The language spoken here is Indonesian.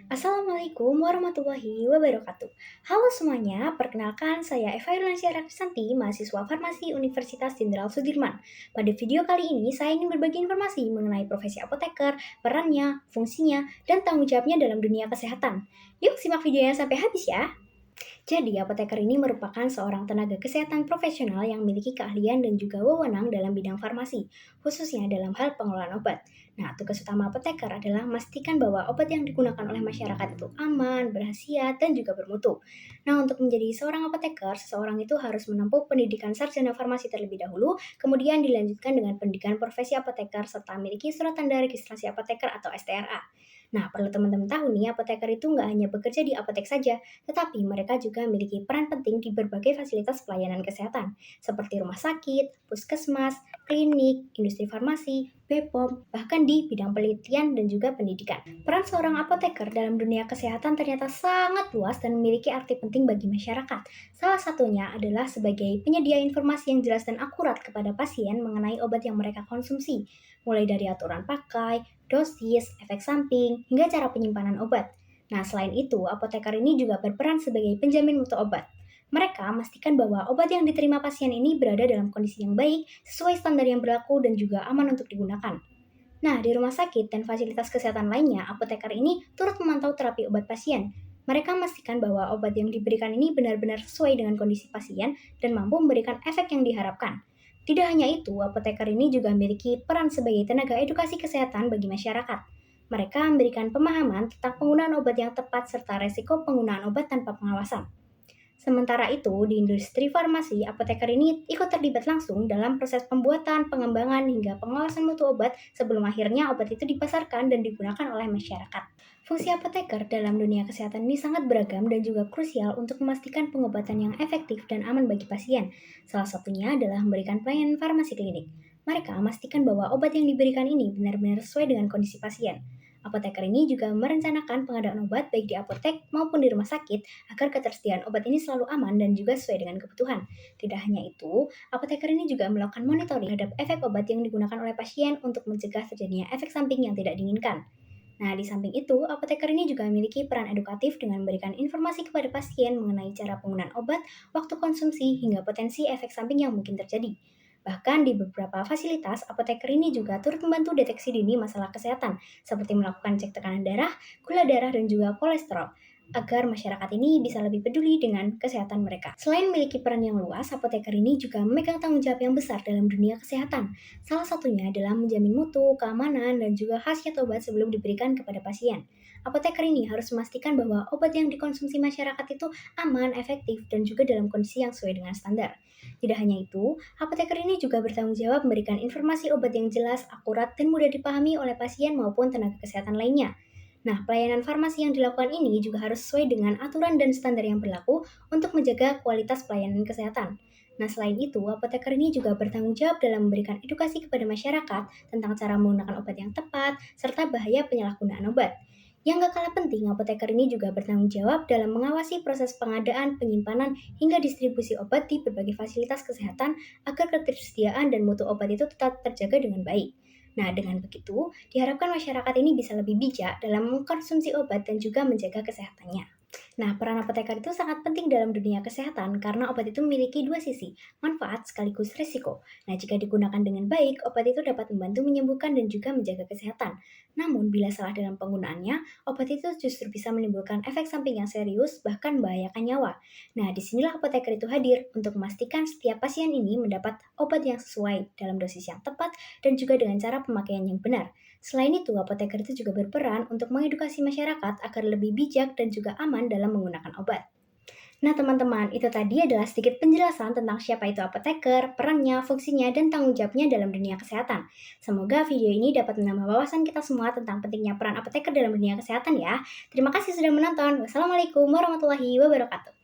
Assalamualaikum warahmatullahi wabarakatuh. Halo semuanya, perkenalkan saya Eva Yurlansyah Raksanti, mahasiswa Farmasi Universitas Jenderal Sudirman. Pada video kali ini, saya ingin berbagi informasi mengenai profesi apoteker, perannya, fungsinya, dan tanggung jawabnya dalam dunia kesehatan. Yuk simak videonya sampai habis ya. Jadi, apoteker ini merupakan seorang tenaga kesehatan profesional yang memiliki keahlian dan juga wewenang dalam bidang farmasi, khususnya dalam hal pengelolaan obat. Nah, tugas utama apoteker adalah memastikan bahwa obat yang digunakan oleh masyarakat itu aman, berhasiat, dan juga bermutu. Nah, untuk menjadi seorang apoteker, seseorang itu harus menempuh pendidikan sarjana farmasi terlebih dahulu, kemudian dilanjutkan dengan pendidikan profesi apoteker serta memiliki surat tanda registrasi apoteker atau STRA. Nah, perlu teman-teman tahu nih, apoteker itu nggak hanya bekerja di apotek saja, tetapi mereka juga memiliki peran penting di berbagai fasilitas pelayanan kesehatan, seperti rumah sakit, puskesmas, klinik, industri farmasi, BPOM, bahkan di bidang penelitian dan juga pendidikan. Peran seorang apoteker dalam dunia kesehatan ternyata sangat luas dan memiliki arti penting bagi masyarakat. Salah satunya adalah sebagai penyedia informasi yang jelas dan akurat kepada pasien mengenai obat yang mereka konsumsi, mulai dari aturan pakai, dosis, efek samping, hingga cara penyimpanan obat. Nah, selain itu, apoteker ini juga berperan sebagai penjamin mutu obat. Mereka memastikan bahwa obat yang diterima pasien ini berada dalam kondisi yang baik, sesuai standar yang berlaku dan juga aman untuk digunakan. Nah, di rumah sakit dan fasilitas kesehatan lainnya, apoteker ini turut memantau terapi obat pasien. Mereka memastikan bahwa obat yang diberikan ini benar-benar sesuai dengan kondisi pasien dan mampu memberikan efek yang diharapkan. Tidak hanya itu, apoteker ini juga memiliki peran sebagai tenaga edukasi kesehatan bagi masyarakat. Mereka memberikan pemahaman tentang penggunaan obat yang tepat serta resiko penggunaan obat tanpa pengawasan. Sementara itu, di industri farmasi, apoteker ini ikut terlibat langsung dalam proses pembuatan, pengembangan, hingga pengawasan mutu obat sebelum akhirnya obat itu dipasarkan dan digunakan oleh masyarakat. Fungsi apoteker dalam dunia kesehatan ini sangat beragam dan juga krusial untuk memastikan pengobatan yang efektif dan aman bagi pasien. Salah satunya adalah memberikan pelayanan farmasi klinik. Mereka memastikan bahwa obat yang diberikan ini benar-benar sesuai dengan kondisi pasien. Apoteker ini juga merencanakan pengadaan obat baik di apotek maupun di rumah sakit agar ketersediaan obat ini selalu aman dan juga sesuai dengan kebutuhan. Tidak hanya itu, apoteker ini juga melakukan monitoring terhadap efek obat yang digunakan oleh pasien untuk mencegah terjadinya efek samping yang tidak diinginkan. Nah, di samping itu, apoteker ini juga memiliki peran edukatif dengan memberikan informasi kepada pasien mengenai cara penggunaan obat, waktu konsumsi, hingga potensi efek samping yang mungkin terjadi. Bahkan di beberapa fasilitas, apoteker ini juga turut membantu deteksi dini masalah kesehatan, seperti melakukan cek tekanan darah, gula darah, dan juga kolesterol, agar masyarakat ini bisa lebih peduli dengan kesehatan mereka. Selain memiliki peran yang luas, apoteker ini juga memegang tanggung jawab yang besar dalam dunia kesehatan. Salah satunya adalah menjamin mutu, keamanan, dan juga khasiat obat sebelum diberikan kepada pasien. Apoteker ini harus memastikan bahwa obat yang dikonsumsi masyarakat itu aman, efektif, dan juga dalam kondisi yang sesuai dengan standar. Tidak hanya itu, apoteker ini juga bertanggung jawab memberikan informasi obat yang jelas, akurat, dan mudah dipahami oleh pasien maupun tenaga kesehatan lainnya. Nah, pelayanan farmasi yang dilakukan ini juga harus sesuai dengan aturan dan standar yang berlaku untuk menjaga kualitas pelayanan kesehatan. Nah, selain itu, apoteker ini juga bertanggung jawab dalam memberikan edukasi kepada masyarakat tentang cara menggunakan obat yang tepat, serta bahaya penyalahgunaan obat. Yang gak kalah penting, apoteker ini juga bertanggung jawab dalam mengawasi proses pengadaan, penyimpanan, hingga distribusi obat di berbagai fasilitas kesehatan agar ketersediaan dan mutu obat itu tetap terjaga dengan baik. Nah, dengan begitu, diharapkan masyarakat ini bisa lebih bijak dalam mengkonsumsi obat dan juga menjaga kesehatannya. Nah, peran apoteker itu sangat penting dalam dunia kesehatan karena obat itu memiliki dua sisi, manfaat sekaligus risiko. Nah, jika digunakan dengan baik, obat itu dapat membantu menyembuhkan dan juga menjaga kesehatan. Namun, bila salah dalam penggunaannya, obat itu justru bisa menimbulkan efek samping yang serius, bahkan membahayakan nyawa. Nah, disinilah apoteker itu hadir untuk memastikan setiap pasien ini mendapat obat yang sesuai dalam dosis yang tepat dan juga dengan cara pemakaian yang benar. Selain itu, apoteker itu juga berperan untuk mengedukasi masyarakat agar lebih bijak dan juga aman dalam menggunakan obat. Nah, teman-teman, itu tadi adalah sedikit penjelasan tentang siapa itu apoteker, perannya, fungsinya, dan tanggung jawabnya dalam dunia kesehatan. Semoga video ini dapat menambah wawasan kita semua tentang pentingnya peran apoteker dalam dunia kesehatan ya. Terima kasih sudah menonton. Wassalamualaikum warahmatullahi wabarakatuh.